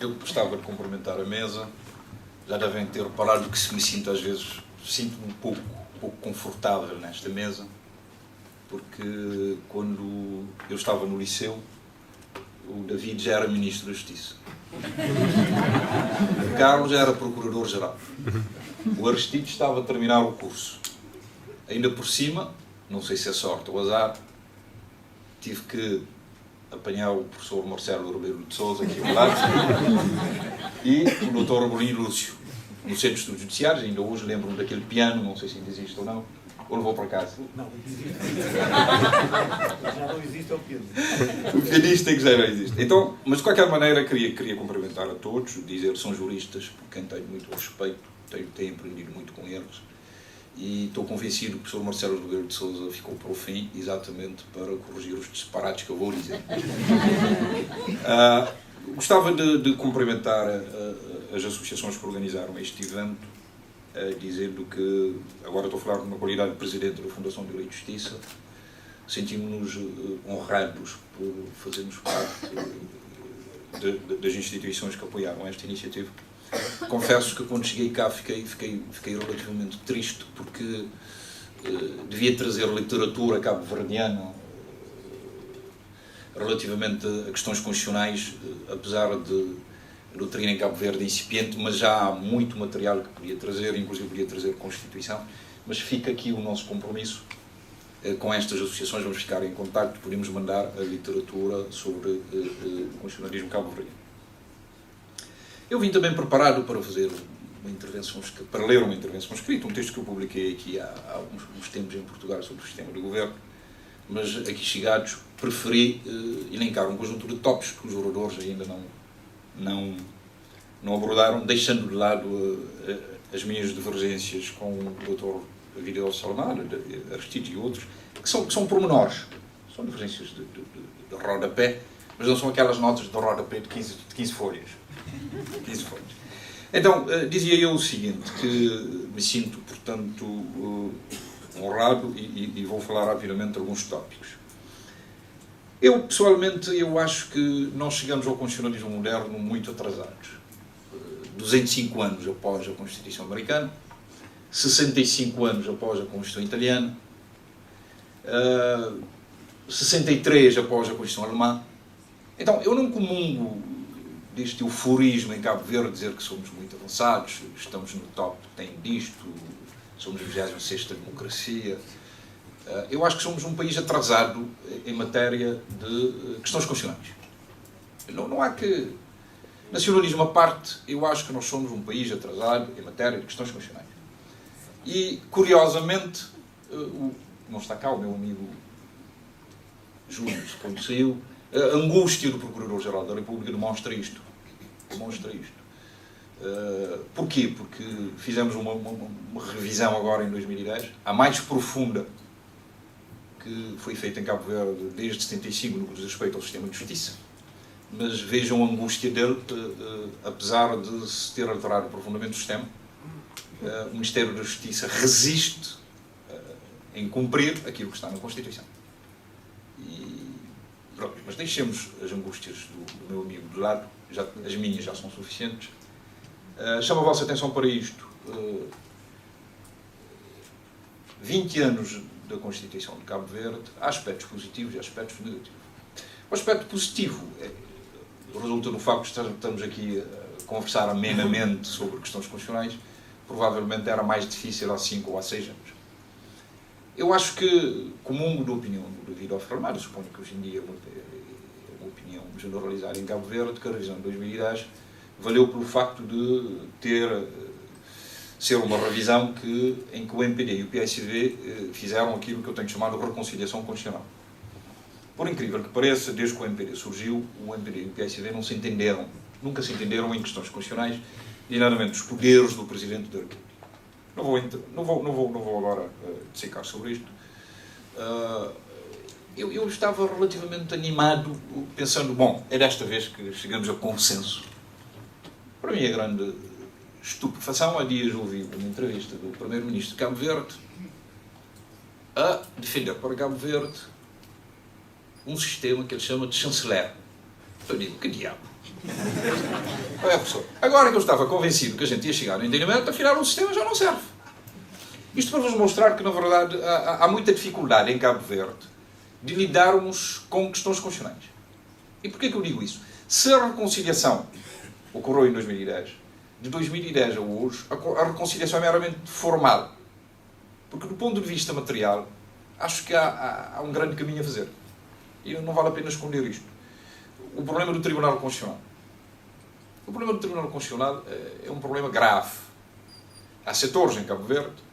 Eu gostava de cumprimentar a mesa. Já devem ter reparado que se me sinto às vezes, sinto-me um pouco confortável nesta mesa, porque quando eu estava no liceu, o David já era Ministro da Justiça. O Carlos já era Procurador-Geral. O Aristides estava a terminar o curso. Ainda por cima, não sei se é sorte ou azar, tive que apanhar o professor Marcelo Ribeiro de Sousa, aqui ao lado, e o Dr. Bolinho Lúcio, no Centro de Estudos Judiciários. Ainda hoje lembro-me daquele piano, não sei se ainda existe ou não, ou levou para casa. Não, existe. Já não existe, é o piano. O pianista é que já não existe. Então, mas de qualquer maneira, queria cumprimentar a todos, dizer que são juristas, por quem tenho muito respeito, tenho aprendido muito com eles, e estou convencido que o professor Marcelo Ribeiro de Sousa ficou para o fim exatamente para corrigir os disparates que eu vou dizer. Gostava de cumprimentar as associações que organizaram este evento, dizendo que, agora estou a falar numa qualidade de Presidente da Fundação de Direito e Justiça, sentimos-nos honrados por fazermos parte das instituições que apoiaram esta iniciativa. Confesso que quando cheguei cá fiquei relativamente triste, porque devia trazer literatura cabo-verdiana relativamente a questões constitucionais, apesar de doutrina em Cabo Verde incipiente, mas já há muito material que podia trazer, inclusive podia trazer Constituição, mas fica aqui o nosso compromisso com estas associações. Vamos ficar em contacto, podemos mandar a literatura sobre o constitucionalismo cabo-verdiano. Eu vim também preparado para fazer para ler uma intervenção escrita, um texto que eu publiquei aqui há uns tempos em Portugal sobre o sistema de governo, mas aqui chegados preferi elencar um conjunto de tópicos que os oradores ainda não abordaram, deixando de lado as minhas divergências com o Dr. Vidal Salomar, Aristides e outros, que são pormenores, são divergências de rodapé, mas não são aquelas notas de rodapé de 15 folhas. 15 folhas. Então, dizia eu o seguinte, que me sinto, portanto, honrado e vou falar rapidamente de alguns tópicos. Eu, pessoalmente, acho que nós chegamos ao constitucionalismo moderno muito atrasados. 205 anos após a Constituição americana, 65 anos após a Constituição italiana, 63 após a Constituição alemã. Então, eu não comungo deste euforismo em Cabo Verde, dizer que somos muito avançados, estamos no top 10 disto, somos a 26ª democracia. Eu acho que somos um país atrasado em matéria de questões constitucionais. Não há que... Nacionalismo à parte, eu acho que nós somos um país atrasado em matéria de questões constitucionais. E, curiosamente, não está cá o meu amigo Júlio, quando saiu, a angústia do Procurador-Geral da República demonstra isto. Porquê? Porque fizemos uma revisão agora em 2010, a mais profunda que foi feita em Cabo Verde desde 75 no que diz respeito ao sistema de justiça. Mas vejam a angústia dele, apesar de se ter alterado profundamente o sistema, o Ministério da Justiça resiste em cumprir aquilo que está na Constituição. Pronto, mas deixemos as angústias do meu amigo de lado, as minhas já são suficientes. Chamo a vossa atenção para isto. 20 anos da Constituição de Cabo Verde, há aspectos positivos e aspectos negativos. O aspecto positivo resulta do facto de estamos aqui a conversar amenamente sobre questões constitucionais. Provavelmente era mais difícil há 5 ou há 6 anos. Eu acho que, comungo da opinião do David Alframar, suponho que hoje em dia é uma opinião generalizada em Cabo Verde, que a revisão de 2010 valeu pelo facto de ser uma revisão em que o MPD e o PSV fizeram aquilo que eu tenho chamado de reconciliação constitucional. Por incrível que pareça, desde que o MPD surgiu, o MPD e o PSV não se entenderam, nunca se entenderam em questões constitucionais, nomeadamente os poderes do Presidente da República. Não vou agora dissecar sobre isto. Eu estava relativamente animado, pensando, bom, é desta vez que chegamos a consenso. Para mim, a grande estupefação, há dias ouvi uma entrevista do Primeiro-Ministro de Cabo Verde a defender para Cabo Verde um sistema que ele chama de chanceler. Eu digo, que diabo? É, professor. Agora que eu estava convencido que a gente ia chegar no entendimento, afinal o sistema já não serve. Isto para vos mostrar que, na verdade, há muita dificuldade em Cabo Verde de lidarmos com questões constitucionais. E porquê que eu digo isso? Se a reconciliação ocorreu em 2010, de 2010 a hoje, a reconciliação é meramente formal. Porque, do ponto de vista material, acho que há um grande caminho a fazer. E não vale a pena esconder isto. O problema do Tribunal Constitucional. O problema do Tribunal Constitucional é um problema grave. Há setores em Cabo Verde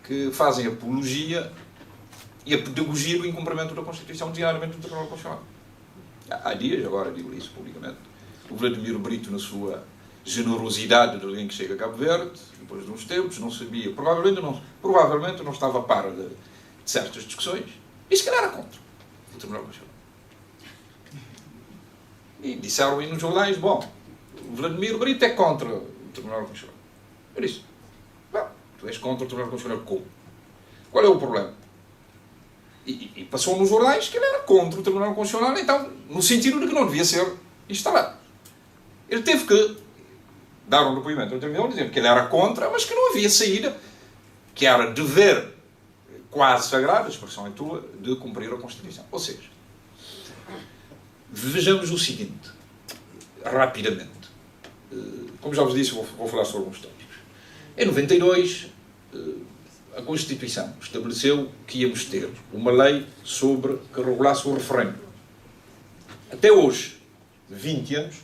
que fazem apologia e a pedagogia do incumprimento da Constituição, designadamente do Tribunal Constitucional. Há dias, agora digo isso publicamente, o Vladimir Brito, na sua generosidade de alguém que chega a Cabo Verde, depois de uns tempos, não sabia, provavelmente não estava a par de certas discussões, e se calhar era contra o Tribunal Constitucional. E disseram aí nos jornais, bom, o Vladimir Brito é contra o Tribunal Constitucional. Eu disse, bom, tu és contra o Tribunal Constitucional como? Qual é o problema? E passou nos jornais que ele era contra o Tribunal Constitucional, então, no sentido de que não devia ser instalado. Ele teve que dar um depoimento ao tribunal dizendo que ele era contra, mas que não havia saída, que era dever quase sagrado, a expressão é tua, de cumprir a Constituição. Ou seja, vejamos o seguinte, rapidamente. Como já vos disse, vou falar sobre alguns tópicos. Em 92, a Constituição estabeleceu que íamos ter uma lei sobre que regulasse o referendo. Até hoje, 20 anos,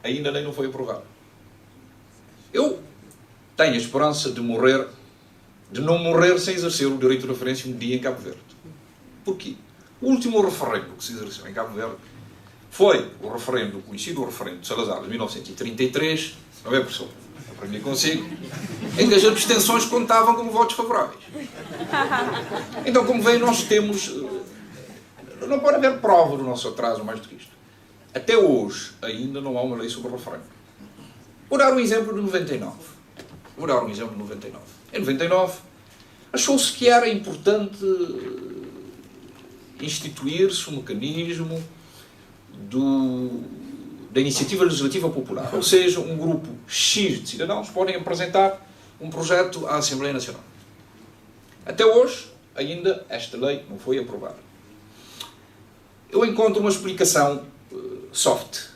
ainda a lei não foi aprovada. Eu tenho a esperança de não morrer sem exercer o direito de referência um dia em Cabo Verde. Porquê? O último referendo que se exerceu em Cabo Verde foi o referendo, conhecido o referendo de Salazar de 1933, não é, professor? Aprendi consigo, em que as abstenções contavam como votos favoráveis. Então, como veem, nós temos... Não pode haver prova do nosso atraso mais do que isto. Até hoje, ainda não há uma lei sobre o referendo. Vou dar um exemplo de 99. Em 99, achou-se que era importante instituir-se um mecanismo da iniciativa legislativa popular. Ou seja, um grupo X de cidadãos podem apresentar um projeto à Assembleia Nacional. Até hoje, ainda, esta lei não foi aprovada. Eu encontro uma explicação soft.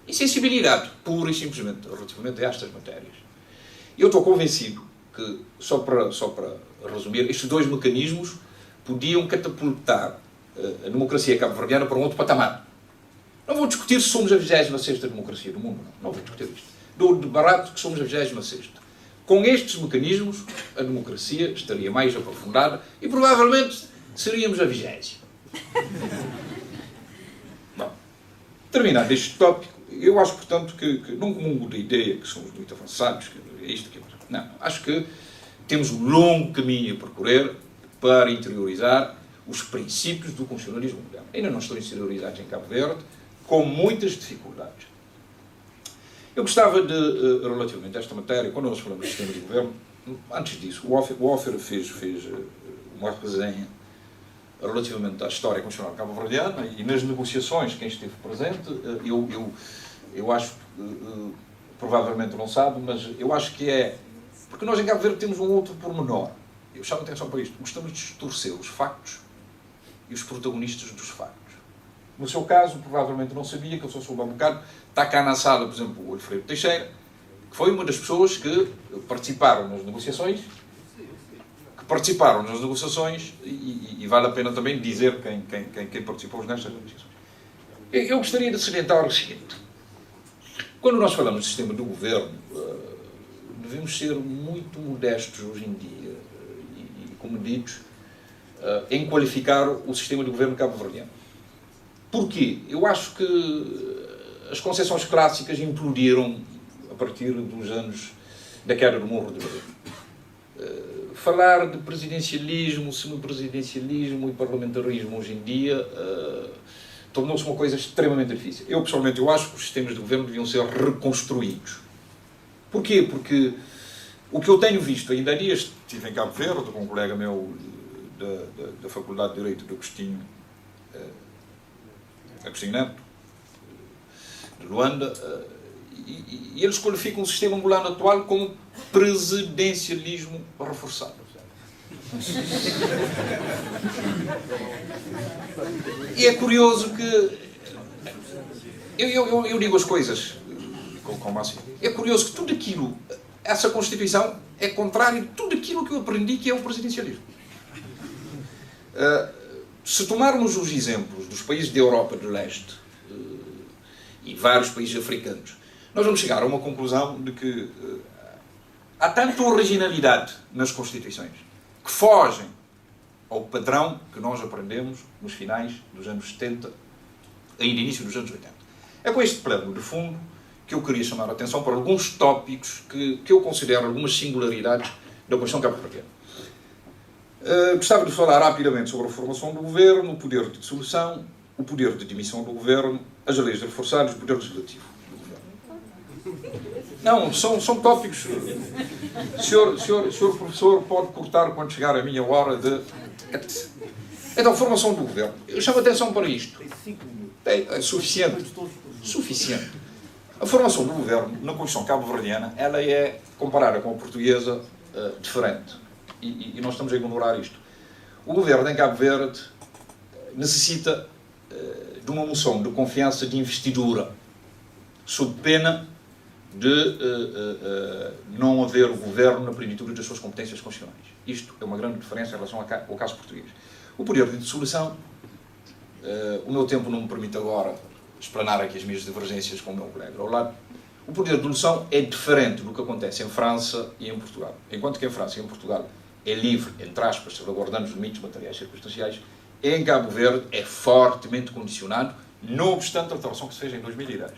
Insensibilidade, pura e simplesmente, relativamente a estas matérias. Eu estou convencido que, só para resumir, estes dois mecanismos podiam catapultar a democracia cabo-verdiana para um outro patamar. Não vou discutir se somos a 26ª democracia do mundo, não vou discutir isto. Dou de barato que somos a 26ª. Com estes mecanismos, a democracia estaria mais aprofundada e provavelmente seríamos a 20ª. Bom, terminado este tópico, eu acho, portanto, que não comungo da ideia que somos muito avançados, que é isto, aquilo. Não, acho que temos um longo caminho a percorrer para interiorizar os princípios do constitucionalismo moderno. Ainda não estão interiorizados em Cabo Verde, com muitas dificuldades. Eu gostava de, relativamente a esta matéria, quando nós falamos do sistema de governo, antes disso, o Offer fez uma resenha relativamente à história constitucional cabo-verdiana e nas negociações, quem esteve presente, eu acho, provavelmente não sabe, mas eu acho que é, porque nós em Cabo Verde temos um outro pormenor, eu chamo a atenção para isto, gostamos de distorcer os factos e os protagonistas dos factos. No seu caso, provavelmente não sabia, que eu só soube há um bocado, está cá na sala, por exemplo, o Alfredo Teixeira, que foi uma das pessoas que participaram nas negociações, e vale a pena também dizer quem participou nestas negociações. Eu gostaria de salientar o seguinte. Quando nós falamos de sistema de governo, devemos ser muito modestos hoje em dia e comedidos em qualificar o sistema de governo cabo-verdiano. Porquê? Eu acho que as clássicas implodiram a partir dos anos da queda do Morro de Berlim. Falar de presidencialismo, semipresidencialismo e parlamentarismo hoje em dia tornou-se uma coisa extremamente difícil. Eu, pessoalmente, acho que os sistemas de governo deviam ser reconstruídos. Porquê? Porque o que eu tenho visto, ainda há dias estive em Cabo Verde com um colega meu da Faculdade de Direito do Agostinho Neto, de Luanda, e eles qualificam o sistema angolano atual como presidencialismo reforçado. E é curioso que eu digo as coisas com o máximo. É curioso que tudo aquilo, essa Constituição é contrário de tudo aquilo que eu aprendi que é o presidencialismo. Se tomarmos os exemplos dos países da Europa de Leste e vários países africanos, nós vamos chegar a uma conclusão de que há tanta originalidade nas Constituições que fogem ao padrão que nós aprendemos nos finais dos anos 70, ainda início dos anos 80. É com este plano de fundo que eu queria chamar a atenção para alguns tópicos que eu considero algumas singularidades da Constituição cabo-verdiana. Gostava de falar rapidamente sobre a formação do governo, o poder de dissolução, o poder de demissão do governo, as leis reforçadas e o poder legislativo do governo. Não, são tópicos. Senhor professor, pode cortar quando chegar a minha hora de... Então, formação do governo. Eu chamo a atenção para isto. É suficiente. Suficiente. A formação do governo na Constituição cabo-verdiana, ela é, comparada com a portuguesa, diferente. E nós estamos a ignorar isto. O governo em Cabo Verde necessita de uma moção de confiança de investidura, sob pena de não haver o governo na plenitude das suas competências constitucionais. Isto é uma grande diferença em relação ao caso português. O poder de dissolução, o meu tempo não me permite agora explanar aqui as minhas divergências com o meu colega ao lado. O poder de dissolução é diferente do que acontece em França e em Portugal. Enquanto que em França e em Portugal é livre, entre aspas, salvaguardando os limites materiais e circunstanciais, em Cabo Verde é fortemente condicionado, não obstante a alteração que se fez em 2010.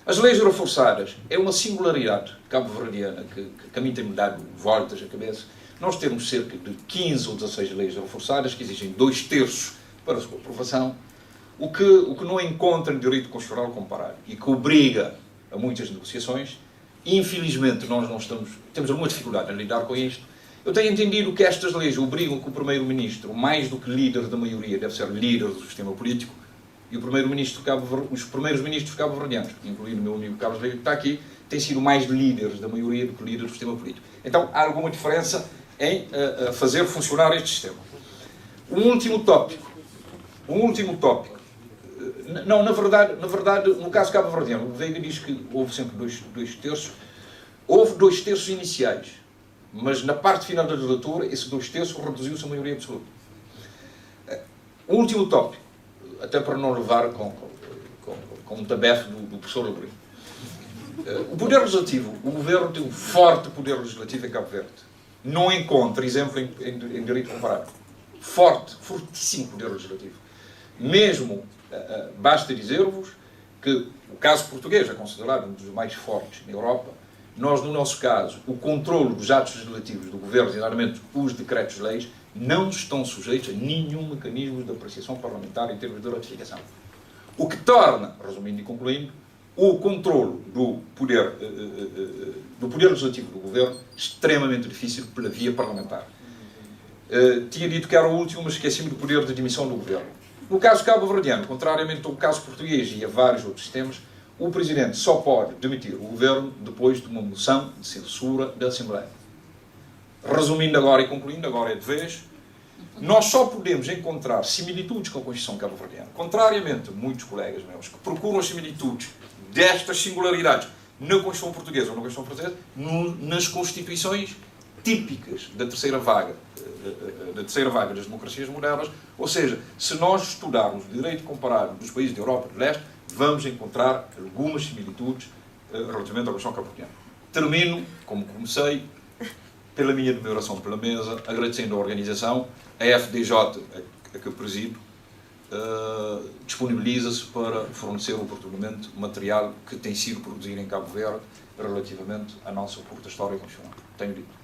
As leis reforçadas é uma singularidade cabo-verdiana que a mim tem-me dado voltas à cabeça. Nós temos cerca de 15 ou 16 leis reforçadas que exigem 2/3 para a sua aprovação, o que não encontra em direito constitucional comparado e que obriga a muitas negociações. Infelizmente, nós temos alguma dificuldade em lidar com isto. Eu tenho entendido que estas leis obrigam que o Primeiro-Ministro, mais do que líder da maioria, deve ser líder do sistema político, e os primeiros ministros cabo-verdianos, incluindo o meu amigo Carlos Veio, que está aqui, têm sido mais líderes da maioria do que líderes do sistema político. Então, há alguma diferença em fazer funcionar este sistema. Um último tópico. Não, na verdade, no caso cabo-verdiano, o Veiga diz que houve sempre 2/3. Houve 2/3 iniciais, mas na parte final da legislatura, esse 2/3 reduziu-se a maioria absoluta. O último tópico, até para não levar com um tabefe do professor Abreu. O poder legislativo, o governo tem um forte poder legislativo em Cabo Verde. Não encontra exemplo em direito comparado. Fortíssimo poder legislativo. Mesmo, basta dizer-vos que o caso português é considerado um dos mais fortes na Europa. Nós, no nosso caso, o controle dos atos legislativos do governo, exatamente os decretos-leis, não estão sujeitos a nenhum mecanismo de apreciação parlamentar em termos de ratificação. O que torna, resumindo e concluindo, o controle do poder legislativo do governo extremamente difícil pela via parlamentar. Tinha dito que era o último, mas esqueci-me do poder de demissão do governo. No caso cabo-verdiano, contrariamente ao caso português e a vários outros sistemas, o Presidente só pode demitir o governo depois de uma moção de censura da Assembleia. Resumindo agora e concluindo, agora é de vez, nós só podemos encontrar similitudes com a Constituição cabo-verdiana. Contrariamente a muitos colegas meus que procuram as similitudes destas singularidades na Constituição portuguesa ou na Constituição francesa, nas Constituições típicas da terceira vaga das democracias modernas, ou seja, se nós estudarmos o direito comparado dos países da Europa de Leste, vamos encontrar algumas similitudes relativamente à Constituição cabo-verdiana. Termino, como comecei, pela minha admiração pela mesa, agradecendo a organização, a FDJ, a que eu presido, disponibiliza-se para fornecer oportunamente material que tem sido produzido em Cabo Verde relativamente à nossa curta história constitucional. Tenho dito.